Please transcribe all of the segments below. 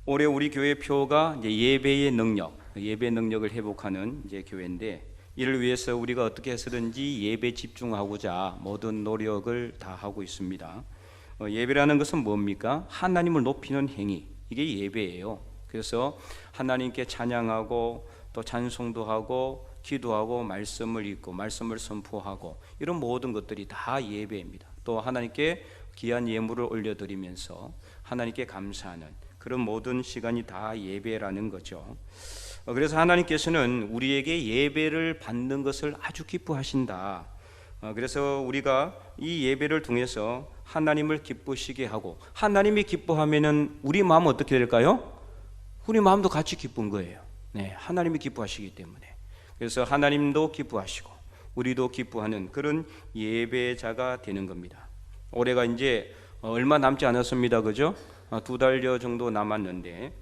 올해 우리 교회 표가 이제 예배의 능력, 예배 능력을 회복하는 이제 교회인데, 이를 위해서 우리가 어떻게 해서든지 예배 집중하고자 모든 노력을 다 하고 있습니다. 예배라는 것은 뭡니까? 하나님을 높이는 행위, 이게 예배예요. 그래서 하나님께 찬양하고 또 찬송도 하고 기도하고 말씀을 읽고 말씀을 선포하고 이런 모든 것들이 다 예배입니다. 또 하나님께 귀한 예물을 올려드리면서 하나님께 감사하는 그런 모든 시간이 다 예배라는 거죠. 그래서 하나님께서는 우리에게 예배를 받는 것을 아주 기뻐하신다. 그래서 우리가 이 예배를 통해서 하나님을 기쁘시게 하고, 하나님이 기뻐하면은 우리 마음 어떻게 될까요? 우리 마음도 같이 기쁜 거예요. 네, 하나님이 기뻐하시기 때문에. 그래서 하나님도 기뻐하시고 우리도 기뻐하는 그런 예배자가 되는 겁니다. 올해가 이제 얼마 남지 않았습니다. 그죠? 2달여 정도 남았는데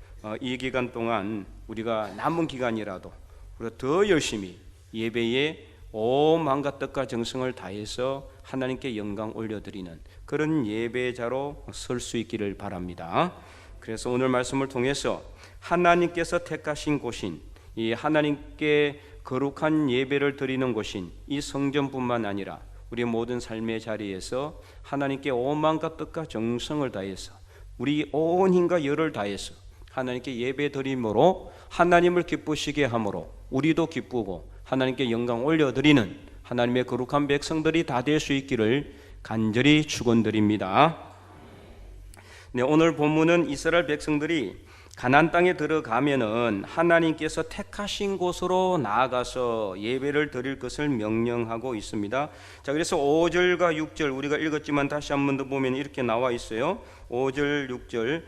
이 기간 동안 우리가 남은 기간이라도 우리가 더 열심히 예배에 온 마음과 뜻과 정성을 다해서 하나님께 영광 올려드리는 그런 예배자로 설 수 있기를 바랍니다. 그래서 오늘 말씀을 통해서 하나님께서 택하신 곳인, 이 하나님께 거룩한 예배를 드리는 곳인 이 성전뿐만 아니라 우리 모든 삶의 자리에서 하나님께 온 마음과 뜻과 정성을 다해서 우리 온 힘과 열을 다해서 하나님께 예배 드림으로 하나님을 기쁘시게 함으로 우리도 기쁘고 하나님께 영광 올려드리는 하나님의 거룩한 백성들이 다 될 수 있기를 간절히 축원드립니다. 네, 오늘 본문은 이스라엘 백성들이 가나안 땅에 들어가면은 하나님께서 택하신 곳으로 나아가서 예배를 드릴 것을 명령하고 있습니다. 자, 그래서 5절과 6절 우리가 읽었지만 다시 한 번 더 보면 이렇게 나와 있어요. 5절 6절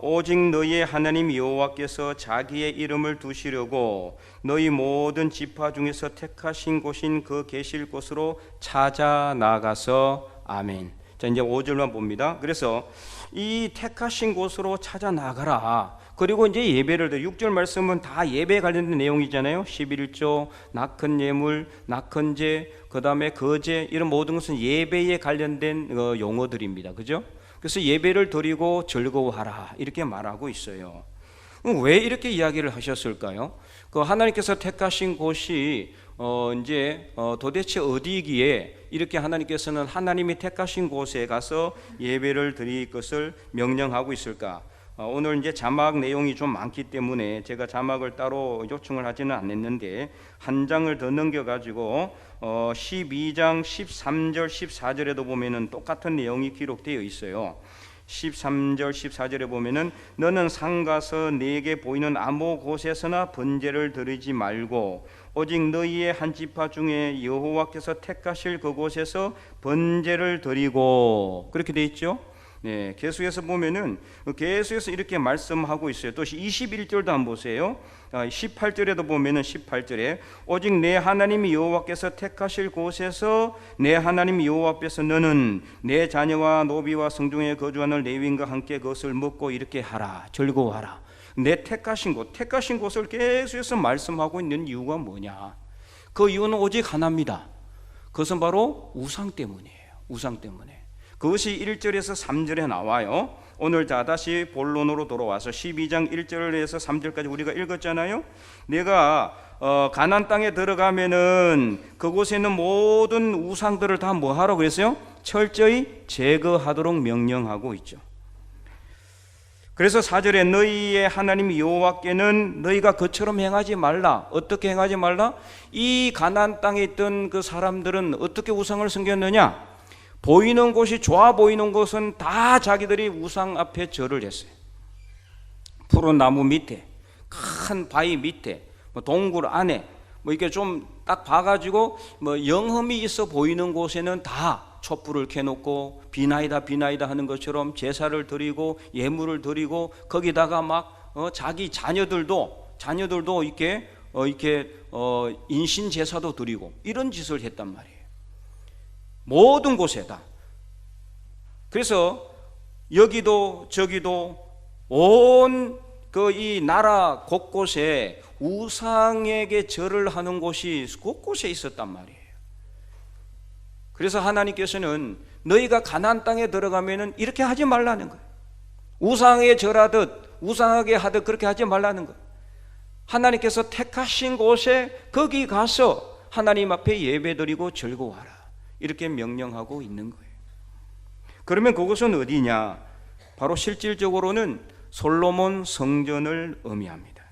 오직 너희의 하나님 여호와께서 자기의 이름을 두시려고 너희 모든 지파 중에서 택하신 곳인 그 계실 곳으로 찾아 나가서 아멘. 자, 이제 5절만 봅니다. 그래서 이 택하신 곳으로 찾아 나가라. 그리고 이제 예배를 드려. 6절 말씀은 다 예배에 관련된 내용이잖아요. 11조, 낙헌 예물, 낙헌제, 그 다음에 거제, 이런 모든 것은 예배에 관련된 용어들입니다. 그죠? 그래서 예배를 드리고 즐거워하라 이렇게 말하고 있어요. 왜 이렇게 이야기를 하셨을까요? 그 하나님께서 택하신 곳이 도대체 어디이기에 이렇게 하나님께서는 하나님이 택하신 곳에 가서 예배를 드릴 것을 명령하고 있을까? 오늘 이제 자막 내용이 좀 많기 때문에 제가 자막을 따로 요청을 하지는 않았는데 한 장을 더 넘겨가지고 12장 13절 14절에도 보면은 똑같은 내용이 기록되어 있어요. 13절 14절에 보면은 너는 상가서 네게 보이는 아무 곳에서나 번제를 드리지 말고 오직 너희의 한 지파 중에 여호와께서 택하실 그곳에서 번제를 드리고, 그렇게 돼 있죠. 네, 계속해서 보면은 계속해서 이렇게 말씀하고 있어요. 또 21절도 한번 보세요. 18절에도 보면은 18절에 오직 내 하나님 여호와께서 택하실 곳에서 내 하나님 여호와 앞에서 너는 내 자녀와 노비와 성중에 거주하는 레위인과 함께 그것을 먹고 이렇게 하라, 즐거워하라. 내 택하신 곳, 택하신 곳을 계속해서 말씀하고 있는 이유가 뭐냐? 그 이유는 오직 하나입니다. 그것은 바로 우상 때문이에요. 우상 때문에. 그것이 1절에서 3절에 나와요. 오늘 다시 본론으로 돌아와서 12장 1절에서 3절까지 우리가 읽었잖아요. 내가 가나안 땅에 들어가면은 그곳에 있는 모든 우상들을 다 뭐 하라고 그랬어요? 철저히 제거하도록 명령하고 있죠. 그래서 4절에 너희의 하나님 여호와께는 너희가 그처럼 행하지 말라. 어떻게 행하지 말라? 이 가나안 땅에 있던 그 사람들은 어떻게 우상을 섬겼느냐? 보이는 곳이 좋아 보이는 곳은 다 자기들이 우상 앞에 절을 했어요. 푸른 나무 밑에, 큰 바위 밑에, 동굴 안에, 이렇게 좀 딱 봐가지고 영험이 있어 보이는 곳에는 다 촛불을 켜놓고 비나이다 비나이다 하는 것처럼 제사를 드리고 예물을 드리고 거기다가 막 자기 자녀들도 이렇게 인신 제사도 드리고 이런 짓을 했단 말이에요. 모든 곳에다. 그래서 여기도 저기도 온 이 나라 곳곳에 우상에게 절을 하는 곳이 곳곳에 있었단 말이에요. 그래서 하나님께서는 너희가 가나안 땅에 들어가면은 이렇게 하지 말라는 거예요. 우상에 절하듯 우상하게 하듯 그렇게 하지 말라는 거예요. 하나님께서 택하신 곳에 거기 가서 하나님 앞에 예배드리고 즐거워하라, 이렇게 명령하고 있는 거예요. 그러면 그곳은 어디냐? 바로 실질적으로는 솔로몬 성전을 의미합니다.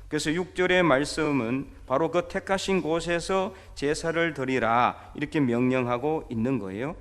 그래서 6절의 말씀은 바로 그 택하신 곳에서 제사를 드리라, 이렇게 명령하고 있는 거예요.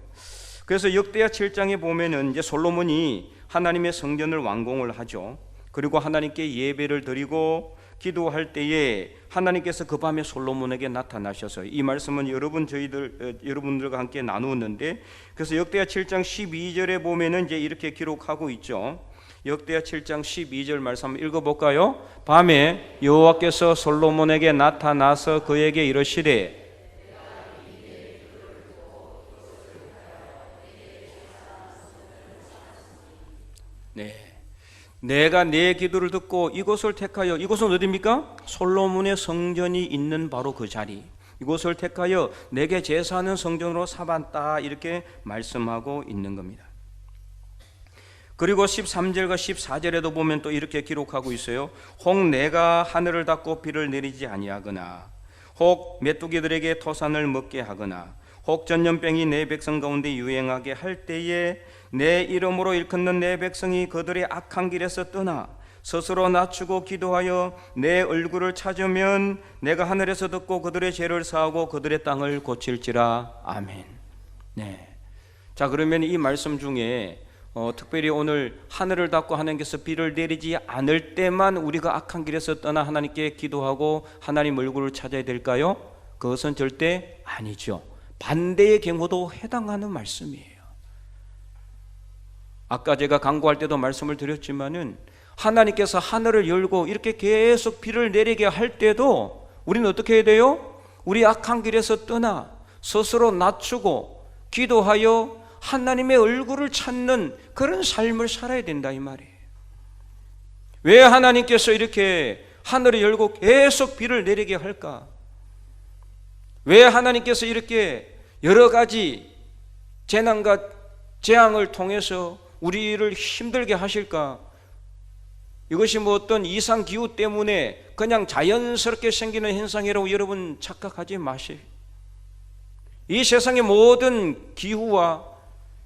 그래서 역대하 7장에 보면은 이제 솔로몬이 하나님의 성전을 완공을 하죠. 그리고 하나님께 예배를 드리고 기도할 때에 하나님께서 그 밤에 솔로몬에게 나타나셔서, 이 말씀은 여러분들과 함께 나누었는데, 그래서 역대하 7장 12절에 보면은 이제 이렇게 기록하고 있죠. 역대하 7장 12절 말씀 한번 읽어볼까요? 밤에 여호와께서 솔로몬에게 나타나서 그에게 이르시되, 내가 내 기도를 듣고 이곳을 택하여, 이곳은 어디입니까? 솔로몬의 성전이 있는 바로 그 자리, 이곳을 택하여 내게 제사하는 성전으로 삼았다, 이렇게 말씀하고 있는 겁니다. 그리고 13절과 14절에도 보면 또 이렇게 기록하고 있어요. 혹 내가 하늘을 닫고 비를 내리지 아니하거나, 혹 메뚜기들에게 토산을 먹게 하거나, 혹 전염병이 내 백성 가운데 유행하게 할 때에 내 이름으로 일컫는 내 백성이 그들의 악한 길에서 떠나 스스로 낮추고 기도하여 내 얼굴을 찾으면 내가 하늘에서 듣고 그들의 죄를 사하고 그들의 땅을 고칠지라. 아멘. 네. 자, 그러면 이 말씀 중에 특별히 오늘 하늘을 닫고 하나님께서 비를 내리지 않을 때만 우리가 악한 길에서 떠나 하나님께 기도하고 하나님 얼굴을 찾아야 될까요? 그것은 절대 아니죠. 반대의 경우도 해당하는 말씀이에요. 아까 제가 강구할 때도 말씀을 드렸지만은 하나님께서 하늘을 열고 이렇게 계속 비를 내리게 할 때도 우리는 어떻게 해야 돼요? 우리 악한 길에서 떠나 스스로 낮추고 기도하여 하나님의 얼굴을 찾는 그런 삶을 살아야 된다, 이 말이에요. 왜 하나님께서 이렇게 하늘을 열고 계속 비를 내리게 할까? 왜 하나님께서 이렇게 여러 가지 재난과 재앙을 통해서 우리를 힘들게 하실까? 이것이 뭐 어떤 이상 기후 때문에 그냥 자연스럽게 생기는 현상이라고 여러분 착각하지 마세요. 이 세상의 모든 기후와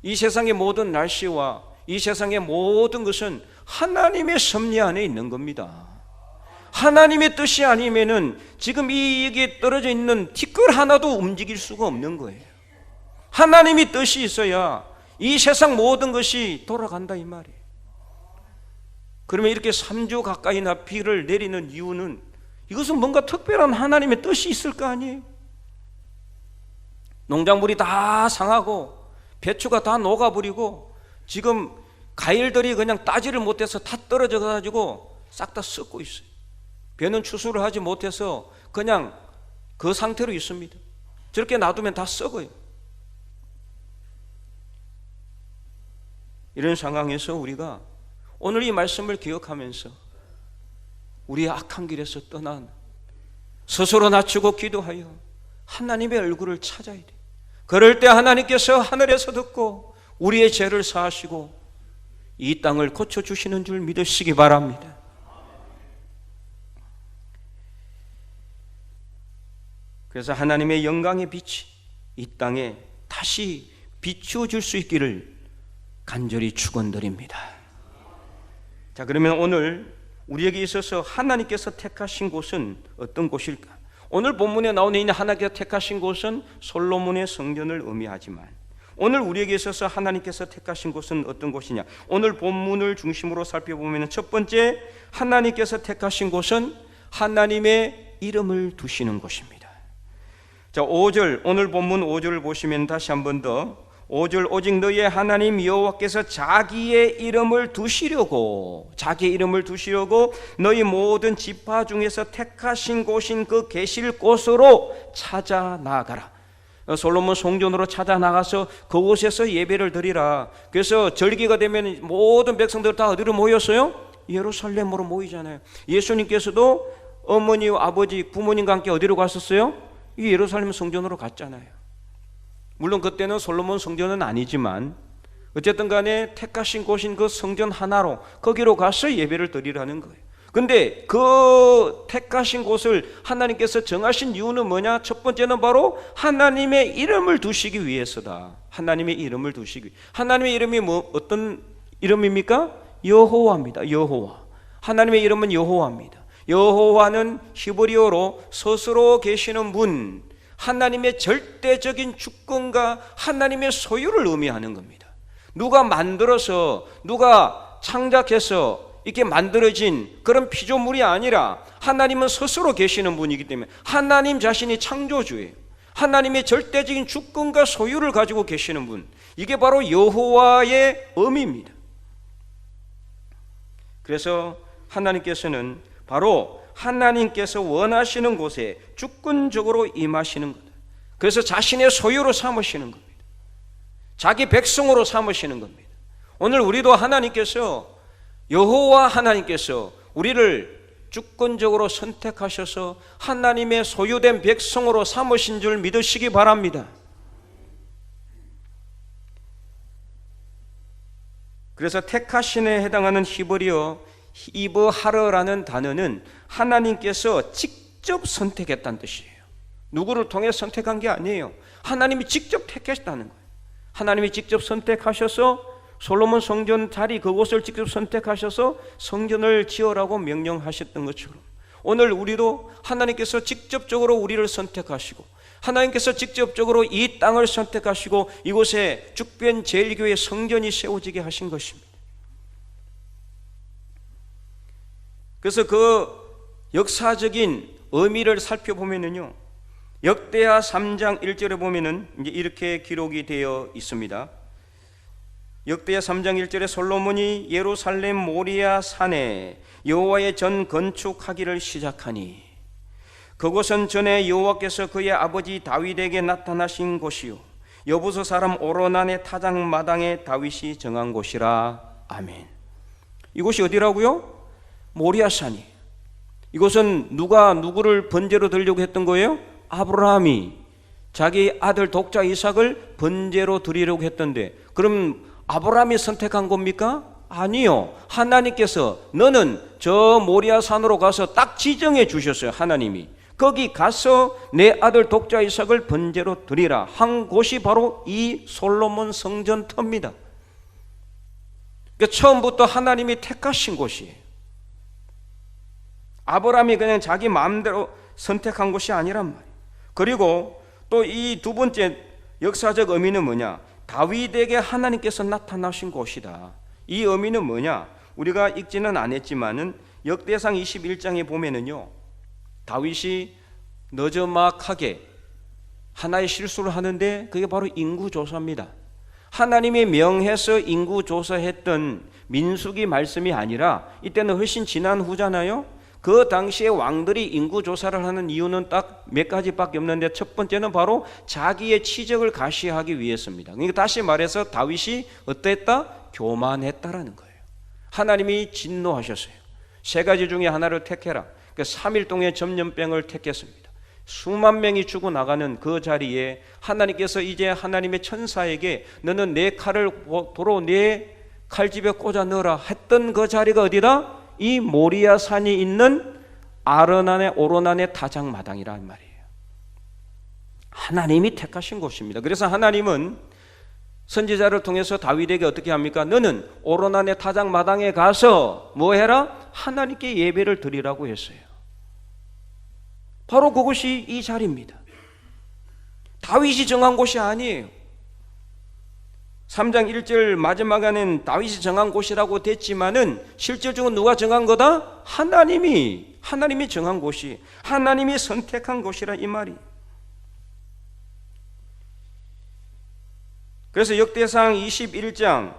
이 세상의 모든 날씨와 이 세상의 모든 것은 하나님의 섭리 안에 있는 겁니다. 하나님의 뜻이 아니면은 지금 이 여기에 떨어져 있는 티끌 하나도 움직일 수가 없는 거예요. 하나님의 뜻이 있어야 이 세상 모든 것이 돌아간다, 이 말이에요. 그러면 이렇게 3주 가까이나 비를 내리는 이유는 이것은 뭔가 특별한 하나님의 뜻이 있을 거 아니에요. 농작물이 다 상하고 배추가 다 녹아버리고 지금 과일들이 그냥 따지를 못해서 다 떨어져 가지고 싹 다 썩고 있어요. 배는 추수를 하지 못해서 그냥 그 상태로 있습니다. 저렇게 놔두면 다 썩어요. 이런 상황에서 우리가 오늘 이 말씀을 기억하면서 우리의 악한 길에서 떠난 스스로 낮추고 기도하여 하나님의 얼굴을 찾아야 돼. 그럴 때 하나님께서 하늘에서 듣고 우리의 죄를 사하시고 이 땅을 고쳐주시는 줄 믿으시기 바랍니다. 그래서 하나님의 영광의 빛이 이 땅에 다시 비추어질 수 있기를 간절히 축원드립니다. 자, 그러면 오늘 우리에게 있어서 하나님께서 택하신 곳은 어떤 곳일까? 오늘 본문에 나오는 이 하나님께서 택하신 곳은 솔로몬의 성전을 의미하지만 오늘 우리에게 있어서 하나님께서 택하신 곳은 어떤 곳이냐? 오늘 본문을 중심으로 살펴보면 첫 번째, 하나님께서 택하신 곳은 하나님의 이름을 두시는 곳입니다. 자, 5절, 오늘 본문 5절을 보시면 다시 한 번 더 5절, 오직 너의 하나님 여호와께서 자기의 이름을 두시려고 너희 모든 지파 중에서 택하신 곳인 그 계실 곳으로 찾아 나아가라. 솔로몬 성전으로 찾아 나가서 그곳에서 예배를 드리라. 그래서 절기가 되면 모든 백성들 다 어디로 모였어요? 예루살렘으로 모이잖아요. 예수님께서도 어머니와 아버지, 부모님과 함께 어디로 갔었어요? 이 예루살렘 성전으로 갔잖아요. 물론 그때는 솔로몬 성전은 아니지만 어쨌든 간에 택하신 곳인 그 성전 하나로 거기로 가서 예배를 드리라는 거예요. 근데 그 택하신 곳을 하나님께서 정하신 이유는 뭐냐? 첫 번째는 바로 하나님의 이름을 두시기 위해서다. 하나님의 이름을 두시기. 하나님의 이름이 어떤 이름입니까? 여호와입니다. 여호와. 하나님의 이름은 여호와입니다. 여호와는 히브리어로 스스로 계시는 분, 하나님의 절대적인 주권과 하나님의 소유를 의미하는 겁니다. 누가 만들어서, 누가 창작해서 이렇게 만들어진 그런 피조물이 아니라 하나님은 스스로 계시는 분이기 때문에 하나님 자신이 창조주예요. 하나님의 절대적인 주권과 소유를 가지고 계시는 분, 이게 바로 여호와의 의미입니다. 그래서 하나님께서는 바로 하나님께서 원하시는 곳에 주권적으로 임하시는 것, 그래서 자신의 소유로 삼으시는 겁니다. 자기 백성으로 삼으시는 겁니다. 오늘 우리도 하나님께서, 여호와 하나님께서 우리를 주권적으로 선택하셔서 하나님의 소유된 백성으로 삼으신 줄 믿으시기 바랍니다. 그래서 택하신에 해당하는 히브리어 이브하르라는 단어는 하나님께서 직접 선택했다는 뜻이에요. 누구를 통해 선택한 게 아니에요. 하나님이 직접 택했다는 거예요. 하나님이 직접 선택하셔서 솔로몬 성전 자리 그곳을 직접 선택하셔서 성전을 지으라고 명령하셨던 것처럼 오늘 우리도 하나님께서 직접적으로 우리를 선택하시고 하나님께서 직접적으로 이 땅을 선택하시고 이곳에 죽변 제일교회 성전이 세워지게 하신 것입니다. 그래서 그 역사적인 의미를 살펴보면요, 역대하 3장 1절에 보면은 이제 이렇게 기록이 되어 있습니다. 역대하 3장 1절에 솔로몬이 예루살렘 모리아 산에 여호와의 전 건축하기를 시작하니 그곳은 전에 여호와께서 그의 아버지 다윗에게 나타나신 곳이요 여부수 사람 오로난의 타작 마당에 다윗이 정한 곳이라. 아멘. 이곳이 어디라고요? 모리아산이. 이곳은 누가 누구를 번제로 드리려고 했던 거예요? 아브라함이 자기 아들 독자 이삭을 번제로 드리려고 했던데, 그럼 아브라함이 선택한 겁니까? 아니요. 하나님께서 너는 저 모리아산으로 가서 딱 지정해 주셨어요. 하나님이 거기 가서 내 아들 독자 이삭을 번제로 드리라 한 곳이 바로 이 솔로몬 성전터입니다. 그러니까 처음부터 하나님이 택하신 곳이에요. 아브라함이 그냥 자기 마음대로 선택한 곳이 아니란 말이에요. 그리고 또 이 두 번째 역사적 의미는 뭐냐? 다윗에게 하나님께서 나타나신 곳이다. 이 의미는 뭐냐? 우리가 읽지는 않았지만은 역대상 21장에 보면은요, 다윗이 너저막하게 하나의 실수를 하는데 그게 바로 인구조사입니다. 하나님이 명해서 인구조사했던 민수기 말씀이 아니라 이때는 훨씬 지난 후잖아요. 그 당시에 왕들이 인구조사를 하는 이유는 딱 몇 가지밖에 없는데 첫 번째는 바로 자기의 치적을 가시하기 위해서입니다. 그러니까 다시 말해서 다윗이 어땠다? 교만했다라는 거예요. 하나님이 진노하셨어요. 세 가지 중에 하나를 택해라. 그러니까 3일 동안 전염병을 택했습니다. 수만 명이 죽어나가는 그 자리에 하나님께서 이제 하나님의 천사에게 너는 내 칼을 도로 내 칼집에 꽂아 넣어라 했던 그 자리가 어디다? 이 모리아 산이 있는 오로난의 타작 마당이란 말이에요. 하나님이 택하신 곳입니다. 그래서 하나님은 선지자를 통해서 다윗에게 어떻게 합니까? 너는 오로난의 타작 마당에 가서 뭐 해라? 하나님께 예배를 드리라고 했어요. 바로 그곳이 이 자리입니다. 다윗이 정한 곳이 아니에요. 3장 1절 마지막에는 다윗이 정한 곳이라고 됐지만은 실질적으로 누가 정한 거다? 하나님이 정한 곳이, 하나님이 선택한 곳이라 이 말이. 그래서 역대상 21장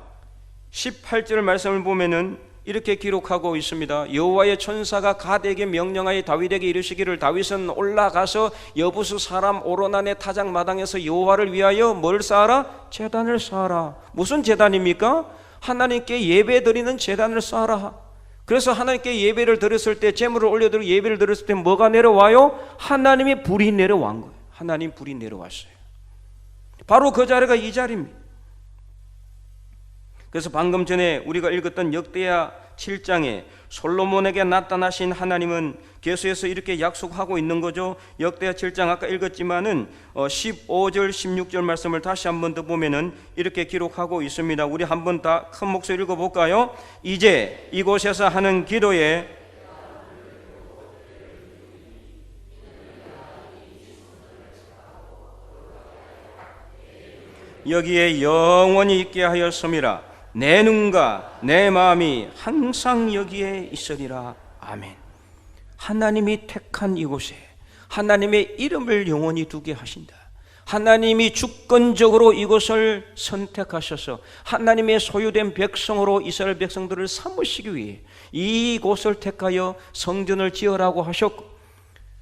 18절 말씀을 보면은 이렇게 기록하고 있습니다. 여호와의 천사가 갓에게 명령하여 다윗에게 이르시기를 다윗은 올라가서 여부수 사람 오로난의 타작 마당에서 여호와를 위하여 뭘 쌓아라? 제단을 쌓아라. 무슨 제단입니까? 하나님께 예배 드리는 제단을 쌓아라. 그래서 하나님께 예배를 드렸을 때, 제물을 올려드리고 예배를 드렸을 때 뭐가 내려와요? 하나님의 불이 내려온 거예요. 하나님 불이 내려왔어요. 바로 그 자리가 이 자리입니다. 그래서 방금 전에 우리가 읽었던 역대하 7장에 솔로몬에게 나타나신 하나님은 계속해서 이렇게 약속하고 있는 거죠. 역대하 7장 아까 읽었지만은 15절 16절 말씀을 다시 한 번 더 보면은 이렇게 기록하고 있습니다. 우리 한번 다 큰 목소리 읽어볼까요? 이제 이곳에서 하는 기도에 여기에 영원히 있게 하였음이라. 내 눈과 내 마음이 항상 여기에 있으리라. 아멘. 하나님이 택한 이곳에 하나님의 이름을 영원히 두게 하신다. 하나님이 주권적으로 이곳을 선택하셔서 하나님의 소유된 백성으로 이스라엘 백성들을 삼으시기 위해 이곳을 택하여 성전을 지으라고 하셨고,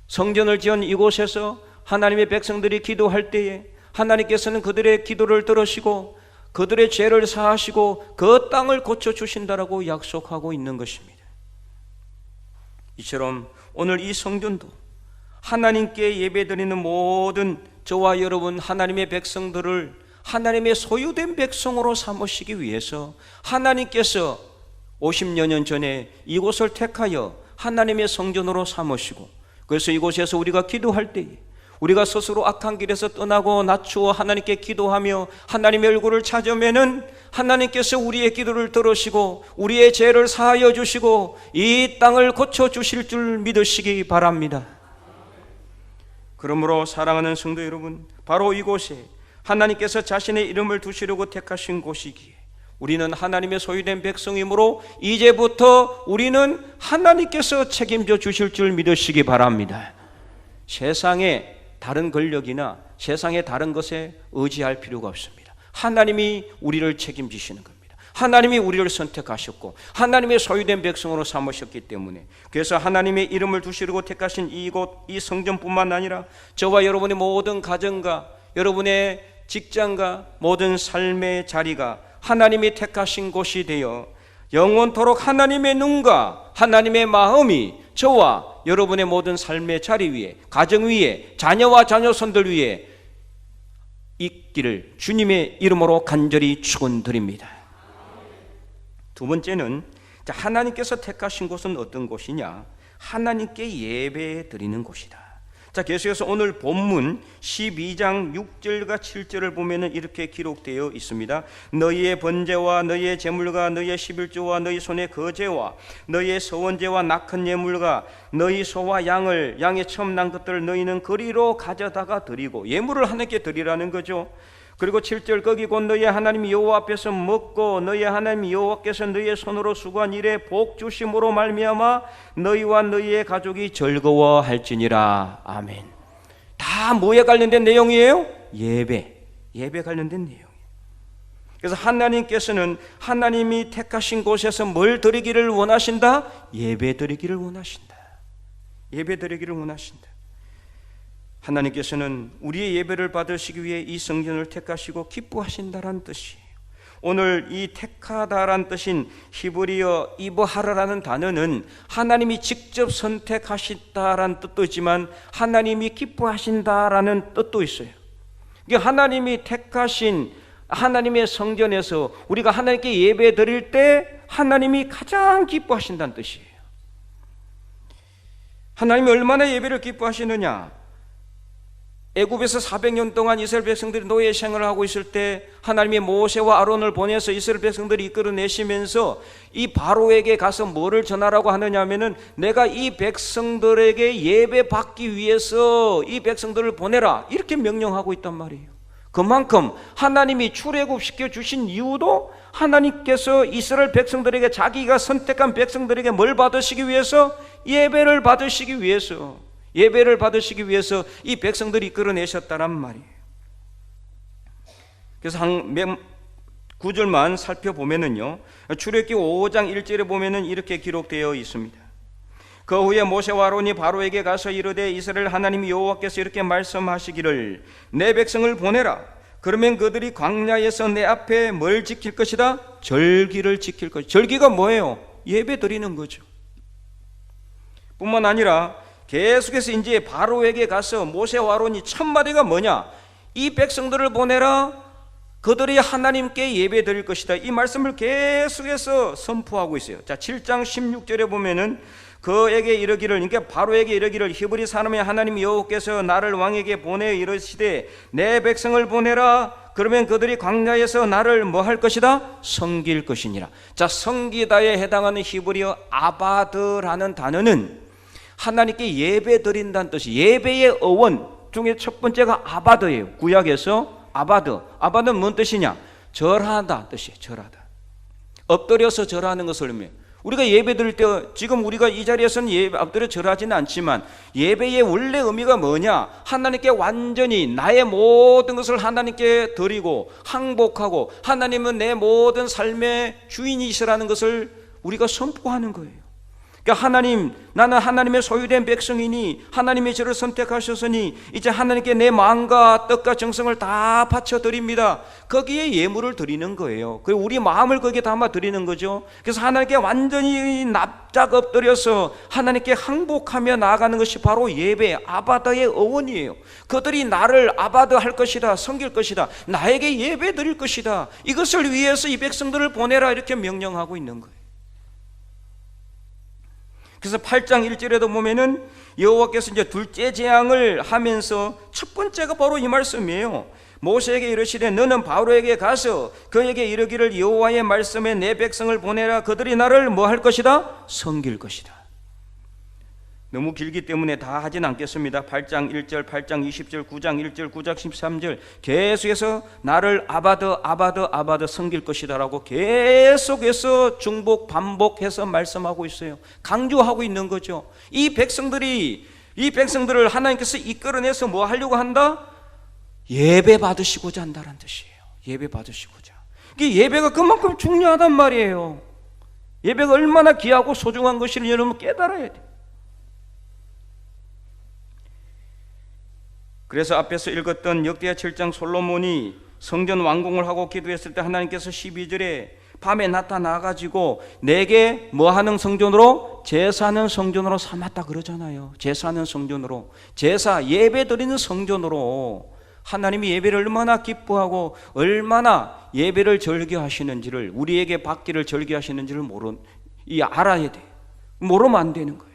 성전을 지은 이곳에서 하나님의 백성들이 기도할 때에 하나님께서는 그들의 기도를 들으시고 그들의 죄를 사하시고 그 땅을 고쳐주신다라고 약속하고 있는 것입니다. 이처럼 오늘 이 성전도 하나님께 예배드리는 모든 저와 여러분 하나님의 백성들을 하나님의 소유된 백성으로 삼으시기 위해서 하나님께서 50여 년 전에 이곳을 택하여 하나님의 성전으로 삼으시고, 그래서 이곳에서 우리가 기도할 때에 우리가 스스로 악한 길에서 떠나고 낮추어 하나님께 기도하며 하나님의 얼굴을 찾으면은 하나님께서 우리의 기도를 들으시고 우리의 죄를 사하여 주시고 이 땅을 고쳐 주실 줄 믿으시기 바랍니다. 그러므로 사랑하는 성도 여러분, 바로 이곳에 하나님께서 자신의 이름을 두시려고 택하신 곳이기에 우리는 하나님의 소유된 백성이므로 이제부터 우리는 하나님께서 책임져 주실 줄 믿으시기 바랍니다. 세상에 다른 권력이나 세상의 다른 것에 의지할 필요가 없습니다. 하나님이 우리를 책임지시는 겁니다. 하나님이 우리를 선택하셨고 하나님의 소유된 백성으로 삼으셨기 때문에, 그래서 하나님의 이름을 두시려고 택하신 이곳, 이 성전뿐만 아니라 저와 여러분의 모든 가정과 여러분의 직장과 모든 삶의 자리가 하나님이 택하신 곳이 되어 영원토록 하나님의 눈과 하나님의 마음이 저와 여러분의 모든 삶의 자리 위에, 가정 위에, 자녀와 자녀손들 위에 있기를 주님의 이름으로 간절히 축원드립니다. 두 번째는 하나님께서 택하신 곳은 어떤 곳이냐? 하나님께 예배 드리는 곳이다. 자, 계속해서 오늘 본문 12장 6절과 7절을 보면은 이렇게 기록되어 있습니다. 너희의 번제와 너희의 제물과 너희의 11조와 너희 손의 거제와 너희의 서원제와 낙헌 예물과 너희 소와 양의 처음 난 것들을 너희는 거리로 가져다가 드리고, 예물을 하나님께 드리라는 거죠. 그리고 7절, 거기 곧 너희 하나님 여호와 앞에서 먹고 너희 하나님 여호와께서 너희의 손으로 수고한 일에 복 주심으로 말미암아 너희와 너희의 가족이 즐거워할지니라. 아멘. 다 뭐에 관련된 내용이에요? 예배 관련된 내용이에요. 그래서 하나님께서는 하나님이 택하신 곳에서 뭘 드리기를 원하신다? 예배 드리기를 원하신다. 예배 드리기를 원하신다. 하나님께서는 우리의 예배를 받으시기 위해 이 성전을 택하시고 기뻐하신다라는 뜻이에요. 오늘 이 택하다라는 뜻인 히브리어 이브하라라는 단어는 하나님이 직접 선택하신다라는 뜻도 있지만 하나님이 기뻐하신다라는 뜻도 있어요. 이게 하나님이 택하신 하나님의 성전에서 우리가 하나님께 예배 드릴 때 하나님이 가장 기뻐하신다는 뜻이에요. 하나님이 얼마나 예배를 기뻐하시느냐? 애굽에서 400년 동안 이스라엘 백성들이 노예 생활을 하고 있을 때 하나님이 모세와 아론을 보내서 이스라엘 백성들이 이끌어내시면서 이 바로에게 가서 뭐를 전하라고 하느냐 하면은 내가 이 백성들에게 예배 받기 위해서 이 백성들을 보내라, 이렇게 명령하고 있단 말이에요. 그만큼 하나님이 출애굽시켜 주신 이유도 하나님께서 이스라엘 백성들에게, 자기가 선택한 백성들에게 뭘 받으시기 위해서? 예배를 받으시기 위해서, 예배를 받으시기 위해서 이 백성들이 이끌어내셨다란 말이에요. 그래서 한 9절만 살펴보면은요, 출애굽기 5장 1절에 보면은 이렇게 기록되어 있습니다. 그 후에 모세와 아론이 바로에게 가서 이르되 이스라엘 하나님 여호와께서 이렇게 말씀하시기를 내 백성을 보내라. 그러면 그들이 광야에서 내 앞에 뭘 지킬 것이다? 절기를 지킬 것이다. 절기가 뭐예요? 예배 드리는 거죠. 뿐만 아니라 계속해서 이제 바로에게 가서 모세와 아론이 첫 마디가 뭐냐? 이 백성들을 보내라. 그들이 하나님께 예배 드릴 것이다. 이 말씀을 계속해서 선포하고 있어요. 자, 7장 16절에 보면은 그에게 이르기를, 그러니까 바로에게 이르기를, 히브리 사람의 하나님 여호와께서 나를 왕에게 보내 이르시되 내 백성을 보내라. 그러면 그들이 광야에서 나를 뭐 할 것이다? 섬길 것이니라. 자, 섬기다에 해당하는 히브리어 아바드라는 단어는 하나님께 예배 드린다는 뜻이, 예배의 어원 중에 첫 번째가 아바드예요. 구약에서 아바드는 뭔 뜻이냐? 절하다 뜻이에요. 절하다. 엎드려서 절하는 것을 의미해요. 우리가 예배 드릴 때, 지금 우리가 이 자리에서는 엎드려 절하지는 않지만 예배의 원래 의미가 뭐냐? 하나님께 완전히 나의 모든 것을 하나님께 드리고 항복하고 하나님은 내 모든 삶의 주인이시라는 것을 우리가 선포하는 거예요. 그러니까 하나님, 나는 하나님의 소유된 백성이니 하나님이 저를 선택하셨으니 이제 하나님께 내 마음과 뜻과 정성을 다 바쳐드립니다. 거기에 예물을 드리는 거예요. 그리고 우리 마음을 거기에 담아 드리는 거죠. 그래서 하나님께 완전히 납작 엎드려서 하나님께 항복하며 나아가는 것이 바로 예배, 아바드의 어원이에요. 그들이 나를 아바드 할 것이다, 섬길 것이다, 나에게 예배 드릴 것이다, 이것을 위해서 이 백성들을 보내라, 이렇게 명령하고 있는 거예요. 그래서 8장 1절에도 보면은 여호와께서 이제 둘째 재앙을 하면서 첫 번째가 바로 이 말씀이에요. 모세에게 이르시되 너는 바로에게 가서 그에게 이르기를 여호와의 말씀에 내 백성을 보내라. 그들이 나를 뭐 할 것이다? 섬길 것이다. 너무 길기 때문에 다 하진 않겠습니다. 8장 1절, 8장 20절, 9장 1절, 9장 13절 계속해서 나를 아바드 섬길 것이다 라고 계속해서 중복 반복해서 말씀하고 있어요. 강조하고 있는 거죠. 이 백성들을 하나님께서 이끌어내서 뭐 하려고 한다? 예배 받으시고자 한다는 뜻이에요. 예배 받으시고자. 예배가 그만큼 중요하단 말이에요. 예배가 얼마나 귀하고 소중한 것을 여러분 깨달아야 돼요. 그래서 앞에서 읽었던 역대하 7장 솔로몬이 성전 완공을 하고 기도했을 때 하나님께서 12절에 밤에 나타나가지고 내게 뭐하는 성전으로? 제사하는 성전으로 삼았다 그러잖아요. 제사하는 성전으로, 제사 예배 드리는 성전으로 하나님이 예배를 얼마나 기뻐하고 얼마나 예배를 절기하시는지를, 우리에게 받기를 절기하시는지를 알아야 돼. 모르면 안 되는 거예요.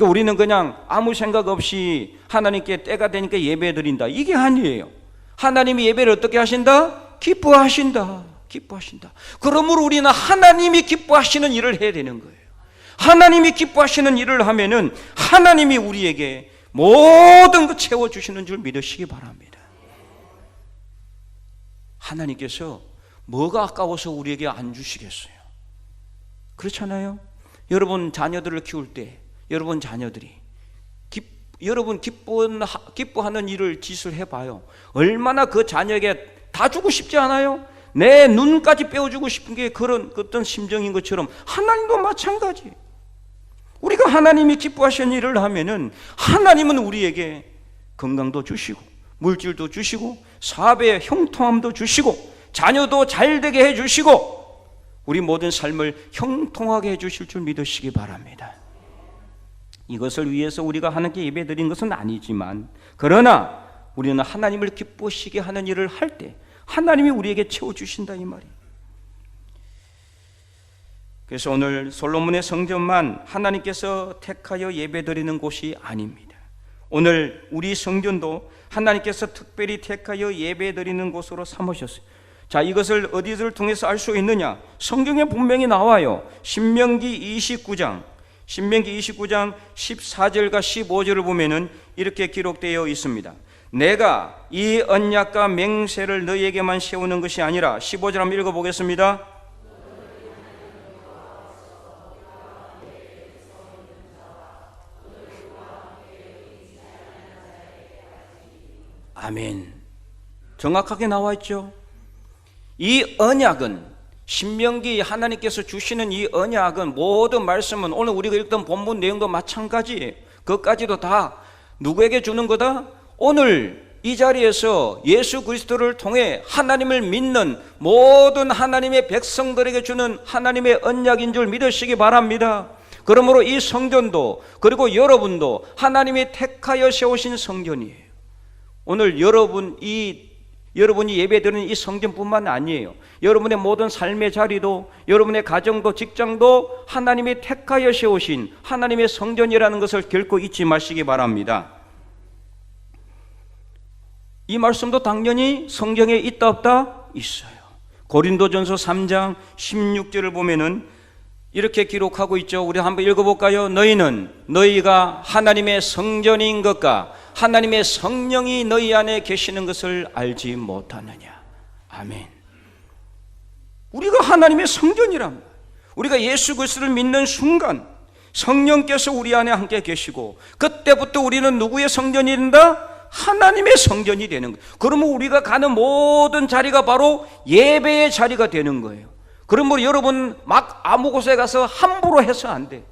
우리는 그냥 아무 생각 없이 하나님께 때가 되니까 예배 드린다, 이게 아니에요. 하나님이 예배를 어떻게 하신다? 기뻐하신다. 그러므로 우리는 하나님이 기뻐하시는 일을 해야 되는 거예요. 하나님이 기뻐하시는 일을 하면은 하나님이 우리에게 모든 것 채워주시는 줄 믿으시기 바랍니다. 하나님께서 뭐가 아까워서 우리에게 안 주시겠어요? 그렇잖아요. 여러분 자녀들을 키울 때 여러분 자녀들이 여러분 기뻐하는 일을 짓을 해봐요. 얼마나 그 자녀에게 다 주고 싶지 않아요? 내 눈까지 빼어주고 싶은 게 그런 어떤 심정인 것처럼 하나님도 마찬가지. 우리가 하나님이 기뻐하시는 일을 하면은 하나님은 우리에게 건강도 주시고 물질도 주시고 사업의 형통함도 주시고 자녀도 잘되게 해주시고 우리 모든 삶을 형통하게 해주실 줄 믿으시기 바랍니다. 이것을 위해서 우리가 하나님께 예배드린 것은 아니지만, 그러나 우리는 하나님을 기쁘시게 하는 일을 할 때 하나님이 우리에게 채워주신다, 이 말이에요. 그래서 오늘 솔로몬의 성전만 하나님께서 택하여 예배드리는 곳이 아닙니다. 오늘 우리 성전도 하나님께서 특별히 택하여 예배드리는 곳으로 삼으셨어요. 자, 이것을 어디를 통해서 알 수 있느냐? 성경에 분명히 나와요. 신명기 29장 14절과 15절을 보면은 이렇게 기록되어 있습니다. 내가 이 언약과 맹세를 너희에게만 세우는 것이 아니라, 15절 한번 읽어보겠습니다. 아멘. 정확하게 나와 있죠. 이 언약은, 신명기 하나님께서 주시는 이 언약은, 모든 말씀은 오늘 우리가 읽던 본문 내용도 마찬가지예요. 그것까지도 다 누구에게 주는 거다? 오늘 이 자리에서 예수 그리스도를 통해 하나님을 믿는 모든 하나님의 백성들에게 주는 하나님의 언약인 줄 믿으시기 바랍니다. 그러므로 이 성전도, 그리고 여러분도 하나님이 택하여 세우신 성전이에요. 오늘 여러분 이 여러분이 예배드리는 이 성전뿐만 아니에요. 여러분의 모든 삶의 자리도, 여러분의 가정도, 직장도 하나님이 택하여 세우신 하나님의 성전이라는 것을 결코 잊지 마시기 바랍니다. 이 말씀도 당연히 성경에 있다 없다? 있어요. 고린도전서 3장 16절을 보면은 이렇게 기록하고 있죠. 우리 한번 읽어볼까요? 너희가 하나님의 성전인 것과 하나님의 성령이 너희 안에 계시는 것을 알지 못하느냐. 아멘. 우리가 하나님의 성전이랍니다. 우리가 예수 그리스도를 믿는 순간 성령께서 우리 안에 함께 계시고, 그때부터 우리는 누구의 성전이 된다? 하나님의 성전이 되는 거예요. 그러면 우리가 가는 모든 자리가 바로 예배의 자리가 되는 거예요. 그러므로 여러분 막 아무 곳에 가서 함부로 해서 안 돼.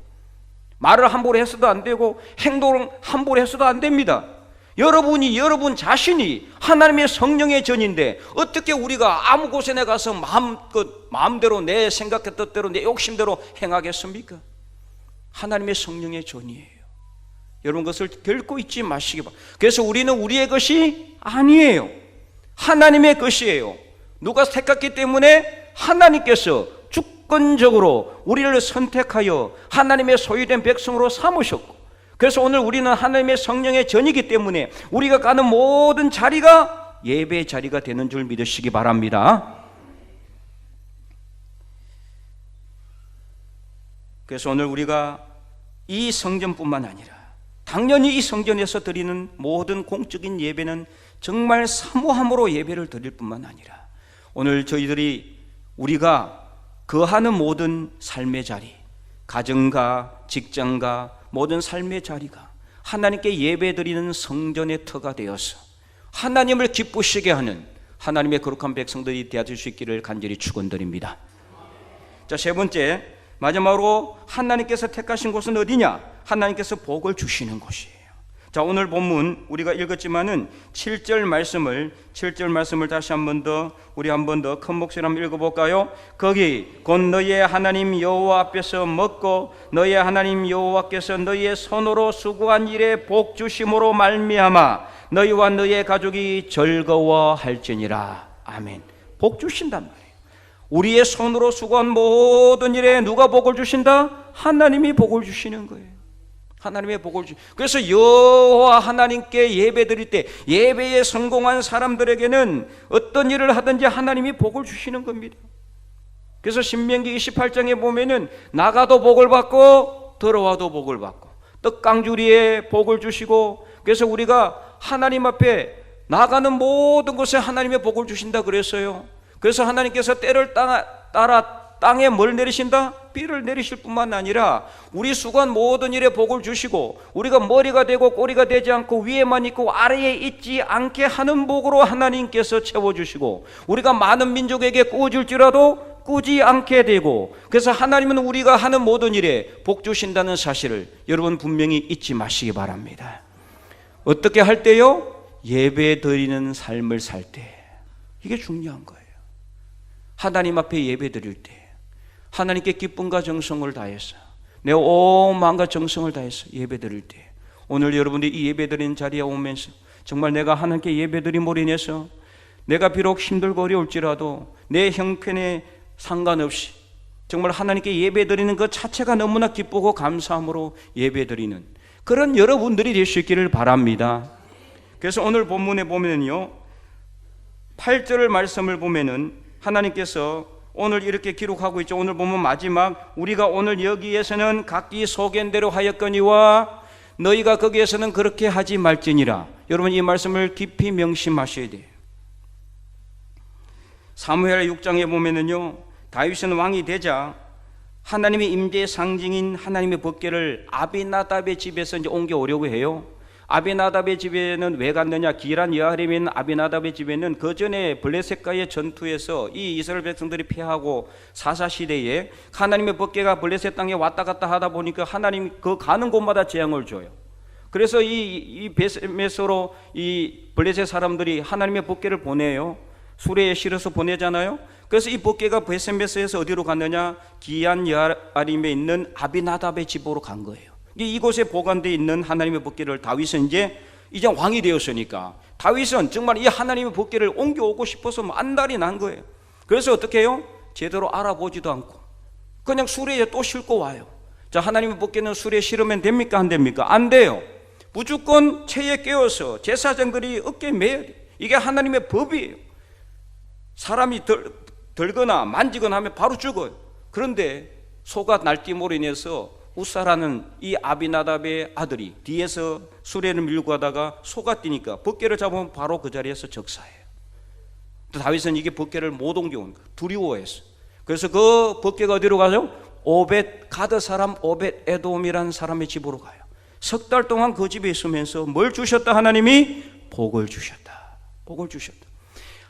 말을 함부로 해서도 안 되고 행동을 함부로 해서도 안 됩니다. 여러분 자신이 하나님의 성령의 전인데 어떻게 우리가 아무 곳에 가서 마음대로 내 생각했던 대로 내 욕심대로 행하겠습니까? 하나님의 성령의 전이에요. 여러분 그것을 결코 잊지 마시기 바랍니다. 그래서 우리는 우리의 것이 아니에요. 하나님의 것이에요. 누가 택했기 때문에 하나님께서 주권적으로 우리를 선택하여 하나님의 소유된 백성으로 삼으셨고, 그래서 오늘 우리는 하나님의 성령의 전이기 때문에 우리가 가는 모든 자리가 예배의 자리가 되는 줄 믿으시기 바랍니다. 그래서 오늘 우리가 이 성전뿐만 아니라 당연히 이 성전에서 드리는 모든 공적인 예배는 정말 사모함으로 예배를 드릴 뿐만 아니라 오늘 우리가 거하는 모든 삶의 자리, 가정과 직장과 모든 삶의 자리가 하나님께 예배드리는 성전의 터가 되어서 하나님을 기쁘시게 하는 하나님의 거룩한 백성들이 되어줄 수 있기를 간절히 축원드립니다. 자, 세 번째, 마지막으로 하나님께서 택하신 곳은 어디냐? 하나님께서 복을 주시는 곳이에요. 자, 오늘 본문 우리가 읽었지만은 7절 말씀을 다시 한 번 더 큰 목소리로 한번 읽어볼까요? 거기 곧 너희의 하나님 여호와 앞에서 먹고 너희의 하나님 여호와께서 너희의 손으로 수고한 일에 복 주심으로 말미암아 너희와 너희의 가족이 즐거워할지니라. 아멘. 복 주신단 말이에요. 우리의 손으로 수고한 모든 일에 누가 복을 주신다? 하나님이 복을 주시는 거예요. 하나님의 복을 그래서 여호와 하나님께 예배드릴 때 예배에 성공한 사람들에게는 어떤 일을 하든지 하나님이 복을 주시는 겁니다. 그래서 신명기 28장에 보면은 나가도 복을 받고 들어와도 복을 받고 떡강주리에 복을 주시고, 그래서 우리가 하나님 앞에 나가는 모든 곳에 하나님의 복을 주신다 그랬어요. 그래서 하나님께서 때를 따라 땅에 뭘 내리신다? 비를 내리실 뿐만 아니라 우리 수고한 모든 일에 복을 주시고, 우리가 머리가 되고 꼬리가 되지 않고 위에만 있고 아래에 있지 않게 하는 복으로 하나님께서 채워주시고, 우리가 많은 민족에게 꾸어줄지라도 꾸지 않게 되고, 그래서 하나님은 우리가 하는 모든 일에 복 주신다는 사실을 여러분 분명히 잊지 마시기 바랍니다. 어떻게 할 때요? 예배 드리는 삶을 살 때. 이게 중요한 거예요. 하나님 앞에 예배 드릴 때 하나님께 기쁨과 정성을 다해서 내 온 마음과 정성을 다해서 예배 드릴 때, 오늘 여러분들이 이 예배 드리는 자리에 오면서 정말 내가 하나님께 예배 드림으로 인해서 내가 비록 힘들고 어려울지라도 내 형편에 상관없이 정말 하나님께 예배 드리는 것 자체가 너무나 기쁘고 감사함으로 예배 드리는 그런 여러분들이 될 수 있기를 바랍니다. 그래서 오늘 본문에 보면요 8절 말씀을 보면은 하나님께서 오늘 이렇게 기록하고 있죠. 오늘 보면 마지막 우리가 오늘 여기에서는 각기 소견 대로 하였거니와 너희가 거기에서는 그렇게 하지 말지니라. 여러분 이 말씀을 깊이 명심하셔야 돼요. 사무엘 6장에 보면은요 다윗은 왕이 되자 하나님의 임재의 상징인 하나님의 법궤를 아비나답의 집에서 이제 옮겨오려고 해요. 아비나답의 집에는 왜 갔느냐? 기란 여아림에 있는 아비나답의 집에는 그 전에 블레셋과의 전투에서 이 이스라엘 백성들이 패하고 사사시대에 하나님의 법궤가 블레셋 땅에 왔다 갔다 하다 보니까 하나님이 그 가는 곳마다 재앙을 줘요. 그래서 이 베세메스로 이 블레셋 사람들이 하나님의 법궤를 보내요. 수레에 실어서 보내잖아요. 그래서 이 법궤가 베세메스에서 어디로 갔느냐? 기란 여아림에 있는 아비나답의 집으로 간 거예요. 이곳에 보관되어 있는 하나님의 법궤를 다윗은 이제 이제 왕이 되었으니까 다윗은 정말 이 하나님의 법궤를 옮겨오고 싶어서 안달이 난 거예요. 그래서 어떻게 해요? 제대로 알아보지도 않고 그냥 수레에 또 싣고 와요. 자, 하나님의 법궤는 수레에 실으면 됩니까? 안 됩니까? 안 돼요. 무조건 채에 깨워서 제사장들이 어깨에 매야 돼요. 이게 하나님의 법이에요. 사람이 들거나 만지거나 하면 바로 죽어요. 그런데 소가 날뛰므로 인해서 우사라는 이 아비나답의 아들이 뒤에서 수레를 밀고 가다가 소가 뛰니까 법궤를 잡으면 바로 그 자리에서 적사해요. 다윗은 이게 법궤를 못 옮겨온 거예요. 두려워했어요. 그래서 그 법궤가 어디로 가죠? 오벳 가드 사람 오벳 에돔이라는 사람의 집으로 가요. 석 달 동안 그 집에 있으면서 뭘 주셨다? 하나님이 복을 주셨다. 복을 주셨다.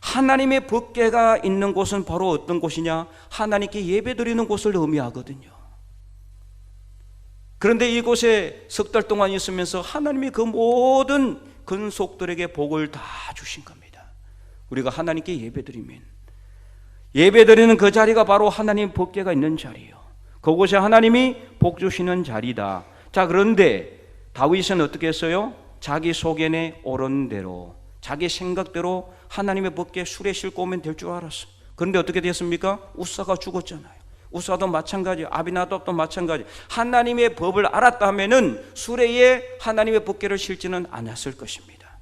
하나님의 법궤가 있는 곳은 바로 어떤 곳이냐? 하나님께 예배드리는 곳을 의미하거든요. 그런데 이곳에 석 달 동안 있으면서 하나님이 그 모든 근속들에게 복을 다 주신 겁니다. 우리가 하나님께 예배드리면 예배드리는 그 자리가 바로 하나님 법궤가 있는 자리예요. 그곳에 하나님이 복 주시는 자리다. 자, 그런데 다윗은 어떻게 했어요? 자기 속에 오른 대로 자기 생각대로 하나님의 법궤 수레 싣고 오면 될 줄 알았어. 그런데 어떻게 됐습니까? 우사가 죽었잖아요. 우사도 마찬가지, 아비나답도 마찬가지. 하나님의 법을 알았다면은 수레에 하나님의 법궤를 실지는 않았을 것입니다.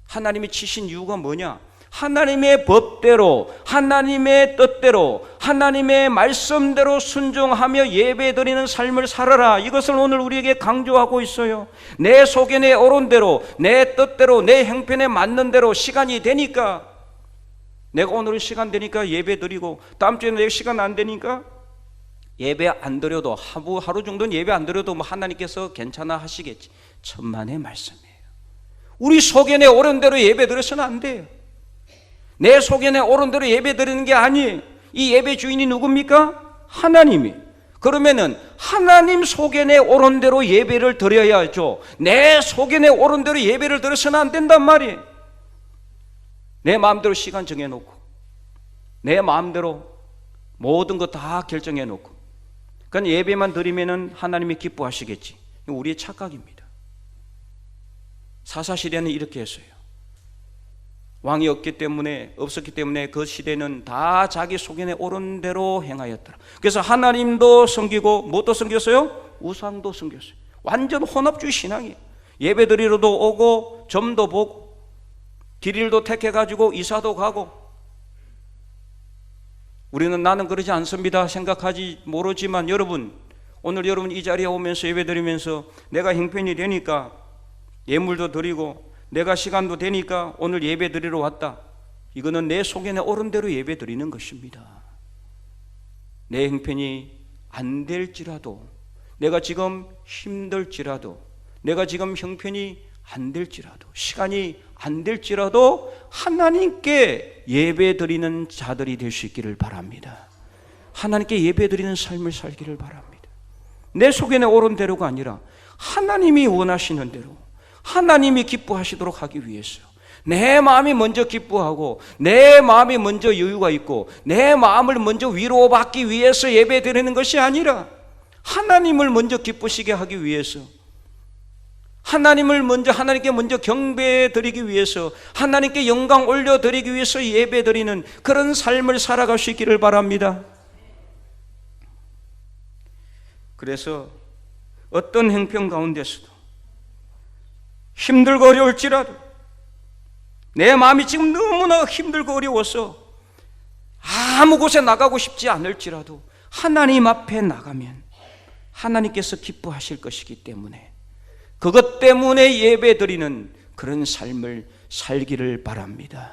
하나님이 치신 이유가 뭐냐? 하나님의 법대로, 하나님의 뜻대로, 하나님의 말씀대로 순종하며 예배드리는 삶을 살아라. 이것을 오늘 우리에게 강조하고 있어요. 내 속에 내 옳은 대로, 내 뜻대로, 내 형편에 맞는 대로 시간이 되니까, 내가 오늘은 시간 되니까 예배 드리고 다음 주에는 내가 시간 안 되니까 예배 안 드려도 하루 정도는 예배 안 드려도 뭐 하나님께서 괜찮아 하시겠지. 천만의 말씀이에요. 우리 속에 내 옳은 대로 예배 드려서는 안 돼요. 내 속에 내 옳은 대로 예배 드리는 게 아니에요. 이 예배 주인이 누굽니까? 하나님이. 그러면은 하나님 속에 내 옳은 대로 예배를 드려야죠. 내 속에 내 옳은 대로 예배를 드려서는 안 된단 말이에요. 내 마음대로 시간 정해놓고 내 마음대로 모든 거 다 결정해놓고 그러니까 예배만 드리면은 하나님이 기뻐하시겠지. 이거 우리의 착각입니다. 사사시대는 이렇게 했어요. 왕이 없었기 때문에 그 시대는 다 자기 속에 옳은 대로 행하였더라. 그래서 하나님도 섬기고 무엇도 섬겼어요? 우상도 섬겼어요. 완전 혼합주의 신앙이에요. 예배 드리러도 오고 점도 보고 길일도 택해가지고 이사도 가고. 우리는 나는 그러지 않습니다 생각하지 모르지만 여러분, 오늘 여러분 이 자리에 오면서 예배 드리면서 내가 형편이 되니까 예물도 드리고 내가 시간도 되니까 오늘 예배 드리러 왔다. 이거는 내 속에 내 옳은 대로 예배 드리는 것입니다. 내 형편이 안 될지라도, 내가 지금 힘들지라도, 내가 지금 형편이 안 될지라도, 시간이 안 될지라도 하나님께 예배 드리는 자들이 될 수 있기를 바랍니다. 하나님께 예배 드리는 삶을 살기를 바랍니다. 내 속에 내 옳은 대로가 아니라 하나님이 원하시는 대로, 하나님이 기뻐하시도록 하기 위해서 내 마음이 먼저 기뻐하고 내 마음이 먼저 여유가 있고 내 마음을 먼저 위로받기 위해서 예배 드리는 것이 아니라 하나님을 먼저 기쁘시게 하기 위해서, 하나님께 먼저 경배해 드리기 위해서, 하나님께 영광 올려 드리기 위해서 예배 드리는 그런 삶을 살아갈 수 있기를 바랍니다. 그래서 어떤 형편 가운데서도 힘들고 어려울지라도, 내 마음이 지금 너무나 힘들고 어려워서 아무 곳에 나가고 싶지 않을지라도 하나님 앞에 나가면 하나님께서 기뻐하실 것이기 때문에 그것 때문에 예배 드리는 그런 삶을 살기를 바랍니다.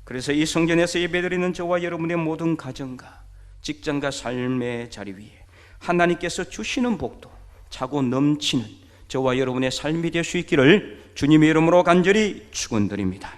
그래서 이 성전에서 예배 드리는 저와 여러분의 모든 가정과 직장과 삶의 자리 위에 하나님께서 주시는 복도 차고 넘치는 저와 여러분의 삶이 될 수 있기를 주님의 이름으로 간절히 축원드립니다.